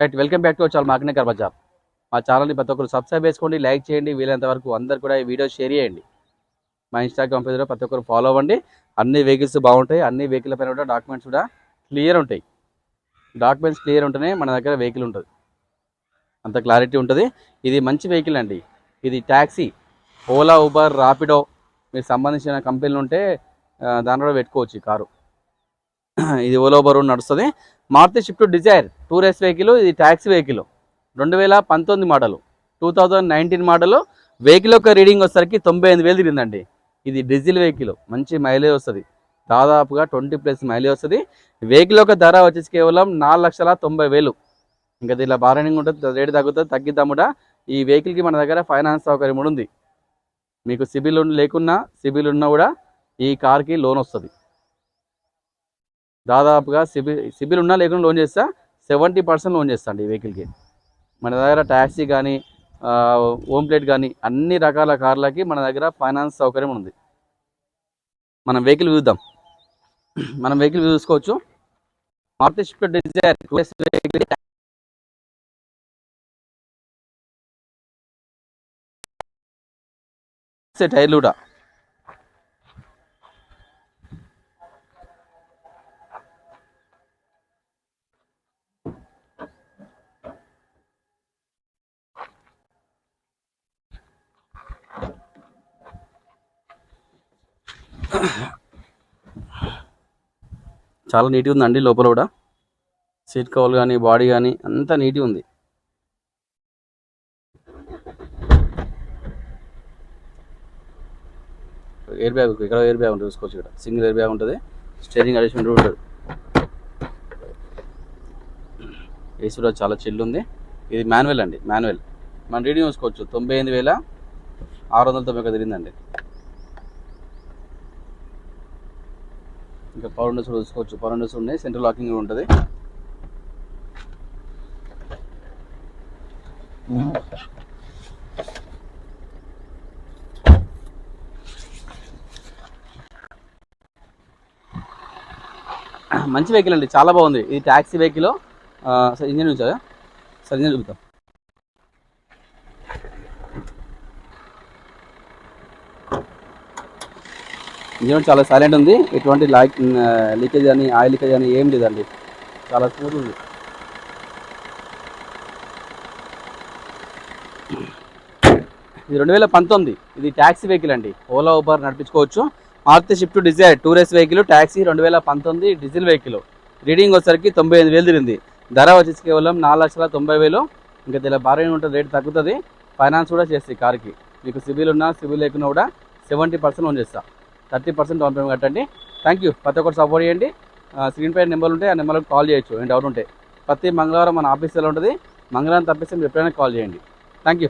Right, welcome back to our channel marketing కర్ బజార్. మా ఛానల్ని ప్రతి ఒక్కరు సబ్స్క్రైబ్ చేసుకోండి, లైక్ చేయండి, వీలైనంత వరకు అందరు కూడా ఈ వీడియో షేర్ చేయండి. మా ఇన్స్టాగ్రామ్ పేజ్లో ప్రతి ఒక్కరు ఫాలో అవ్వండి. అన్ని వెహికల్స్ బాగుంటాయి, అన్ని వెహికల్ పైన కూడా డాక్యుమెంట్స్ కూడా క్లియర్ ఉంటాయి. డాక్యుమెంట్స్ క్లియర్ ఉంటేనే మన దగ్గర వెహికల్ ఉంటుంది, అంత క్లారిటీ ఉంటుంది. ఇది మంచి వెహికల్ అండి. ఇది ట్యాక్సీ, ఓలా, ఊబర్, రాపిడో మీకు సంబంధించిన కంపెనీలు ఉంటే దాంట్లో పెట్టుకోవచ్చు ఈ కారు. ఇది ఓలా ఊబర్ నడుస్తుంది. Maruti Swift Dzire tourist vehicle. ఇది taxi vehicle, 2019 model, 2019 model. Vehicle యొక్క రీడింగ్ వచ్చేసరికి 98,000 తిరిగిందండి. ఇది డీజిల్ వెహికల్, మంచి మైలేజ్ వస్తుంది, దాదాపుగా 20+ మైలేజ్ వస్తుంది. వెహికల్ యొక్క ధర వచ్చేసి కేవలం 4,90,000. ఇంకా దీనిలో బార్గెనింగ్ ఉంటుంది, రేటు తగ్గుతుంది, తగ్గిద్దాం కూడా. ఈ వెహికల్కి మన దగ్గర ఫైనాన్స్ సౌకర్యం కూడా ఉంది. మీకు సిబిల్ లేకున్నా, సిబిల్ ఉన్నా కూడా ఈ కార్కి లోన్ వస్తుంది. దాదాపుగా సిబిల్ ఉన్నా లేకుండా లోన్ చేస్తా, 70% లోన్ చేస్తా అండి ఈ వెహికల్కి. మన దగ్గర ట్యాక్సీ కానీ, హోమ్ ప్లేట్ కానీ అన్ని రకాల కార్లకి మన దగ్గర ఫైనాన్స్ సౌకర్యం ఉంది. మనం వెహికల్ చూద్దాం. మనం వెహికల్ చూసుకోవచ్చు. మారుతి షిఫ్ట్ డిజైర్ టైర్లు కూడా చాలా నీట్గా ఉందండి. లోపల కూడా సీట్ కవర్ కానీ, బాడీ కానీ అంతా నీట్గా ఉంది. ఎయిర్ బ్యాగ్, ఇక్కడ ఎయిర్ బ్యాగ్ ఉంటుంది చూసుకోవచ్చు. ఇక్కడ సింగిల్ ఎయిర్ బ్యాగ్ ఉంటుంది, స్టీరింగ్ అడ్జస్ట్మెంట్ ఉంటుంది. ఏసీ కూడా చాలా చిల్లు ఉంది. ఇది మాన్యువల్ అండి, మాన్యువల్. మనం రీడింగ్ చూసుకోవచ్చు, 98,691 తిరిగిందండి. ఇంకా పవర్ విండోస్ కూడా చూసుకోవచ్చు, పవర్ విండోస్ ఉన్నాయి, సెంట్రల్ లాకింగ్ కూడా ఉంటుంది. మంచి వెహికల్ అండి, చాలా బాగుంది. ఇది ట్యాక్సీ వెహికల్. సార్ ఇంజన్ చూసారా? సార్ ఇంజన్ చూపుతాం. ఇంజన్ చాలా సైలెంట్ ఉంది, ఎటువంటి లీకేజ్ కానీ, ఆయిల్ లీకేజ్ కానీ ఏం లేదండి, చాలా స్మూత్ ఉంది. ఇది 2019. ఇది ట్యాక్సీ వెహికల్ అండి, ఓలా ఊబర్ నడిపించుకోవచ్చు. Maruti Swift Dzire tourist vehicle, taxi, 2019 diesel vehicle. Reading వచ్చేసరికి 98,000 తిరిగింది. ధర వచ్చేసి కేవలం 4,90,000. ఇంకా దీనిలో బార్గెనింగ్ ఉంటుంది, రేటు తగ్గుతుంది. ఫైనాన్స్ కూడా చేస్తాయి కార్కి. మీకు సిబిల్ ఉన్నా, సిబిల్ లేకున్నా కూడా 70% లోన్ చేస్తా. 30% డౌన్ పేమెంట్ కట్టండి. Thank you. ప్రతి ఒక్కరు సపోర్ట్ చేయండి. స్క్రీన్ పై నెంబర్లు ఉంటాయి, ఆ నెంబర్కి కాల్ చేయొచ్చు ఏం డౌట్ ఉంటే. ప్రతి మంగళవారం మన ఆఫీస్లో ఉంటుంది. మంగళవారం తప్పిస్తే మీరు ఎప్పుడైనా కాల్ చేయండి. Thank you.